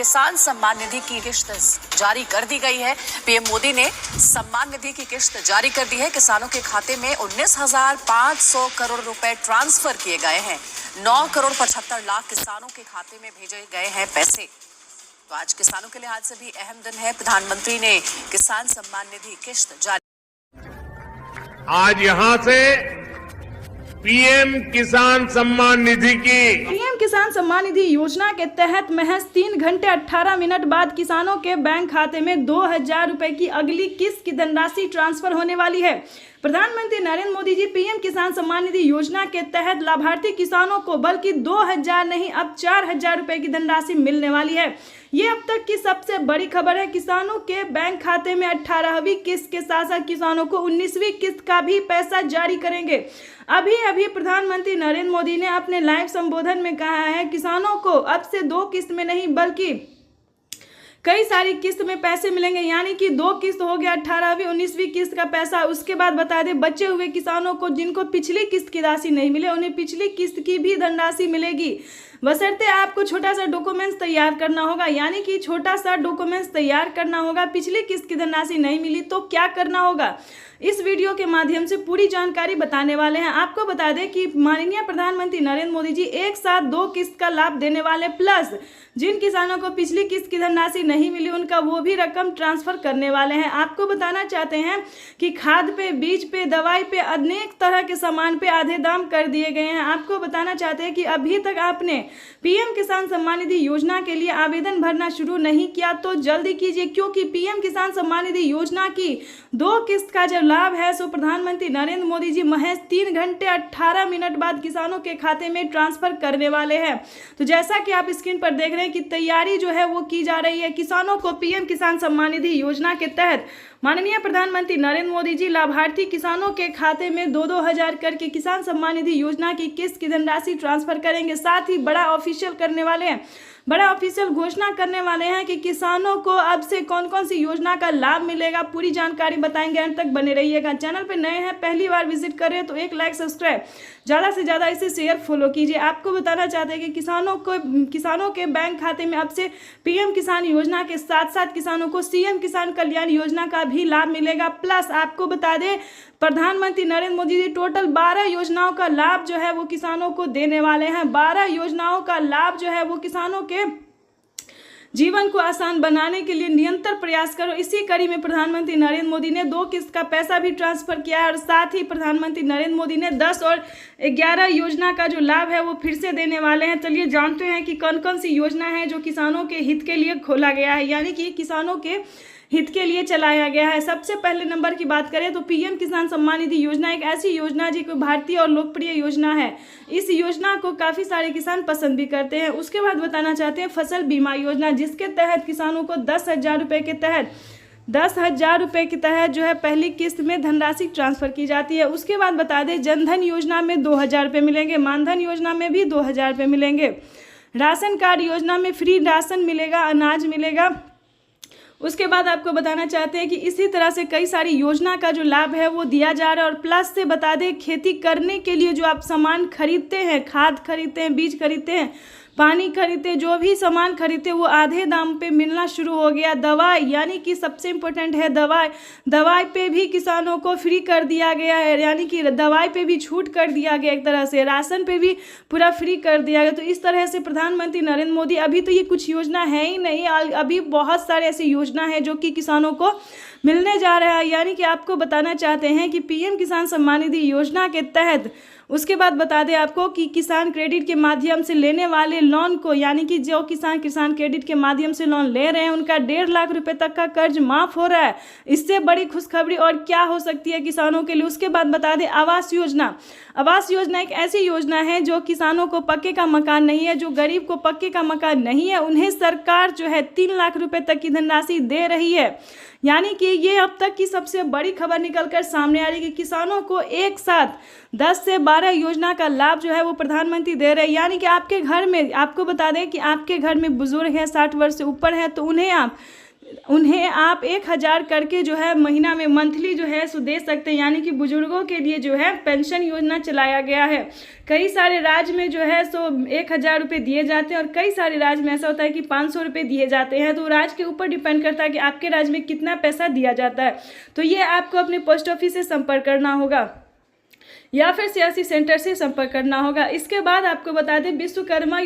किसान सम्मान निधि की किश्त जारी कर दी गई है। पीएम मोदी ने सम्मान निधि की किश्त जारी कर दी है। किसानों के खाते में 19,500 करोड़ रुपए ट्रांसफर किए गए हैं। 9 करोड़ 75 लाख किसानों के खाते में भेजे गए हैं पैसे। तो आज किसानों के लिहाज से भी अहम दिन है। प्रधानमंत्री ने किसान सम्मान निधि किश्त जारी। आज यहां से पीएम किसान सम्मान निधि की पीएम किसान सम्मान निधि योजना के तहत महज 3 घंटे 18 मिनट बाद किसानों के बैंक खाते में 2,000 रुपए की अगली किस्त की धनराशि ट्रांसफर होने वाली है। प्रधानमंत्री नरेंद्र मोदी जी पीएम किसान सम्मान निधि योजना के तहत लाभार्थी किसानों को बल्कि 2,000 नहीं अब 4,000 रुपए की धनराशि मिलने वाली है। ये अब तक की सबसे बड़ी खबर है। किसानों के बैंक खाते में 18वीं किस्त के साथ साथ किसानों को 19वीं किस्त का भी पैसा जारी करेंगे। अभी प्रधानमंत्री नरेंद्र मोदी ने अपने लाइव संबोधन में कहा है किसानों को अब से 2 किस्त में नहीं बल्कि कई सारी किस्त में पैसे मिलेंगे, यानी कि 2 किस्त हो गया 18वीं 19वीं किस्त का पैसा। उसके बाद बता दें बचे हुए किसानों को जिनको पिछली किस्त की राशि नहीं मिले उन्हें पिछली किस्त की भी धनराशि मिलेगी। बशर्ते आपको छोटा सा डॉक्यूमेंट्स तैयार करना होगा, यानी कि छोटा सा डॉक्यूमेंट्स तैयार करना होगा। पिछली किस्त की धनराशि नहीं मिली तो क्या करना होगा, इस वीडियो के माध्यम से पूरी जानकारी बताने वाले हैं। आपको बता दें कि माननीय प्रधानमंत्री नरेंद्र मोदी जी एक साथ 2 किस्त का लाभ देने वाले, प्लस जिन किसानों को पिछली किस्त की धनराशि नहीं मिली उनका वो भी रकम ट्रांसफर करने वाले हैं। आपको बताना चाहते हैं कि खाद पे, बीज पे, दवाई पे, अनेक तरह के सामान पे आधे दाम कर दिए गए हैं। आपको बताना चाहते हैं कि अभी तक आपने पीएम किसान सम्मान निधि योजना के लिए आवेदन भरना शुरू नहीं किया तो जल्दी कीजिए, क्योंकि पीएम किसान सम्मान निधि योजना की 2 किस्त का जब लाभ है सो प्रधानमंत्री नरेंद्र मोदी जी महज 3 घंटे 18 मिनट बाद किसानों के खाते में ट्रांसफर करने वाले हैं। तो जैसा कि आप स्क्रीन पर देख रहे हैं कि तैयारी जो है वो की जा रही है। किसानों को पीएम किसान सम्मान निधि योजना के तहत माननीय प्रधानमंत्री नरेंद्र मोदी जी लाभार्थी किसानों के खाते में 2-2 हजार करके किसान सम्मान निधि योजना की किस्त की धनराशि ट्रांसफर करेंगे। साथ ही बड़ा ऑफिशियल करने वाले हैं, बड़ा ऑफिशियल घोषणा करने वाले हैं कि किसानों को अब से कौन कौन सी योजना का लाभ मिलेगा। पूरी जानकारी बताएंगे, अंत तक बने रहिएगा। चैनल पे नए हैं, पहली बार विजिट कर रहे हैं तो एक लाइक, सब्सक्राइब, ज़्यादा से ज़्यादा इसे शेयर फॉलो कीजिए। आपको बताना चाहते हैं कि किसानों के बैंक खाते में अब से पीएम किसान योजना के साथ साथ किसानों को सीएम किसान कल्याण योजना का भी लाभ मिलेगा। प्लस आपको बता दें प्रधानमंत्री नरेंद्र मोदी जी टोटल 12 योजनाओं का लाभ जो है वो किसानों को देने वाले हैं। 12 योजनाओं का लाभ जो है वो किसानों के जीवन को आसान बनाने के लिए निरंतर प्रयास करो। इसी कड़ी में प्रधानमंत्री नरेंद्र मोदी ने 2 किस्त का पैसा भी ट्रांसफर किया है और साथ ही प्रधानमंत्री नरेंद्र मोदी ने 10 और 11 योजना का जो लाभ है वो फिर से देने वाले हैं। चलिए जानते हैं कि कौन कौन सी योजना है जो किसानों के हित के लिए खोला गया है, यानी कि किसानों के हित के लिए चलाया गया है। सबसे पहले नंबर की बात करें तो पीएम किसान सम्मान निधि योजना एक ऐसी योजना है जो भारतीय और लोकप्रिय योजना है। इस योजना को काफ़ी सारे किसान पसंद भी करते हैं। उसके बाद बताना चाहते हैं फसल बीमा योजना, जिसके तहत किसानों को 10,000 रुपये के तहत 10,000 रुपये के तहत जो है पहली किस्त में धनराशि ट्रांसफर की जाती है। उसके बाद बता दें जनधन योजना में 2,000 रुपये मिलेंगे, मानधन योजना में भी 2,000 रुपये मिलेंगे, राशन कार्ड योजना में फ्री राशन मिलेगा, अनाज मिलेगा। उसके बाद आपको बताना चाहते हैं कि इसी तरह से कई सारी योजना का जो लाभ है वो दिया जा रहा है। और प्लस से बता दें खेती करने के लिए जो आप सामान खरीदते हैं, खाद खरीदते हैं, बीज खरीदते हैं, पानी खरीदते, जो भी सामान खरीदते वो आधे दाम पे मिलना शुरू हो गया। दवाई, यानी कि सबसे इम्पोर्टेंट है दवाई पे भी किसानों को फ्री कर दिया गया है, यानी कि दवाई पे भी छूट कर दिया गया एक तरह से, राशन पे भी पूरा फ्री कर दिया गया। तो इस तरह से प्रधानमंत्री नरेंद्र मोदी, अभी तो ये कुछ योजना है ही नहीं, अभी बहुत सारे ऐसी योजना है जो कि किसानों को मिलने जा रहा है। यानी कि आपको बताना चाहते हैं कि पीएम किसान सम्मान निधि योजना के तहत उसके बाद बता दें आपको कि किसान क्रेडिट के माध्यम से लेने वाले लोन को, यानी कि जो किसान क्रेडिट के माध्यम से लोन ले रहे हैं उनका 1.5 लाख रुपए तक का कर्ज माफ हो रहा है। इससे बड़ी खुशखबरी और क्या हो सकती है किसानों के लिए। उसके बाद बता दें आवास योजना एक ऐसी योजना है जो किसानों को पक्के का मकान नहीं है, जो गरीब को पक्के का मकान नहीं है, उन्हें सरकार जो है 3 लाख रुपए तक की धनराशि दे रही है। यानी कि ये अब तक की सबसे बड़ी खबर निकलकर सामने आ रही है कि किसानों को एक साथ 10 से 12 योजना का लाभ जो है वो प्रधानमंत्री दे रहे हैं। यानी कि आपके घर में, आपको बता दें कि आपके घर में बुजुर्ग हैं, 60 वर्ष से ऊपर है, तो उन्हें आप उन्हें आप 1000 करके जो है महीना में मंथली जो है सो दे सकते हैं। यानी कि बुजुर्गों के लिए जो है पेंशन योजना चलाया गया है। कई सारे राज्य में जो है सो 1000 रुपये दिए जाते हैं और कई सारे राज्य में ऐसा होता है कि 500 रुपये दिए जाते हैं। तो राज्य के ऊपर डिपेंड करता है कि आपके राज्य में कितना पैसा दिया जाता है। तो ये आपको अपने पोस्ट ऑफिस से संपर्क करना होगा या फिर सीएससी सेंटर से संपर्क करना होगा। इसके बाद आपको बता दें विश्वकर्मा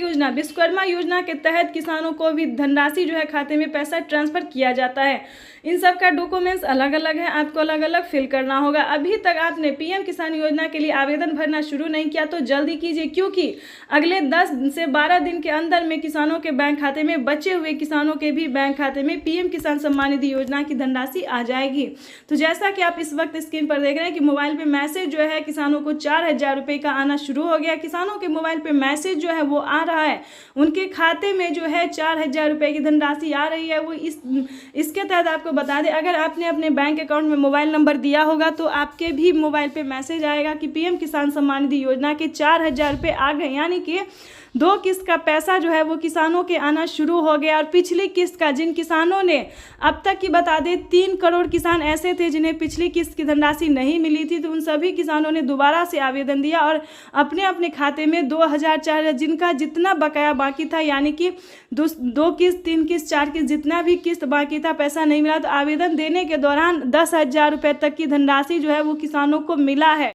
योजना के तहत किसानों को भी धनराशि जो है खाते में पैसा ट्रांसफ़र किया जाता है। इन सब का डॉक्यूमेंट्स अलग अलग है, आपको अलग अलग फिल करना होगा। अभी तक आपने पीएम किसान योजना के लिए आवेदन भरना शुरू नहीं किया तो जल्दी कीजिए, क्योंकि अगले 10 से 12 दिन के अंदर में किसानों के बैंक खाते में, बचे हुए किसानों के भी बैंक खाते में पीएम किसान सम्मान निधि योजना की धनराशि आ जाएगी। तो जैसा कि आप इस वक्त स्क्रीन पर देख रहे हैं कि मोबाइल पे मैसेज जो है किसानों को 4000 रुपये का आना शुरू हो गया। किसानों के मोबाइल पे मैसेज जो है वो आ रहा है, उनके खाते में जो है 4000 रुपये की धनराशि आ रही है। वो इसके तहत आपको बता दें, अगर आपने अपने बैंक अकाउंट में मोबाइल नंबर दिया होगा तो आपके भी मोबाइल पे मैसेज आएगा कि पीएम किसान सम्मान निधि योजना के 4000 रुपये आ गए। यानी कि 2 किस्त का पैसा जो है वो किसानों के आना शुरू हो गया। और पिछली किस्त का, जिन किसानों ने अब तक की बता दें 3 करोड़ किसान ऐसे थे जिन्हें पिछली किस्त की धनराशि नहीं मिली थी, तो उन सभी किसानों ने दोबारा से आवेदन दिया और अपने अपने खाते में 2000, 4000 जिनका जितना बकाया बाकी था, यानी कि 2 किस्त, 3 किस्त, 4 किस्त जितना भी किस्त बाकी था पैसा नहीं मिला, तो आवेदन देने के दौरान 10,000 रुपये तक की धनराशि जो है वो किसानों को मिला है।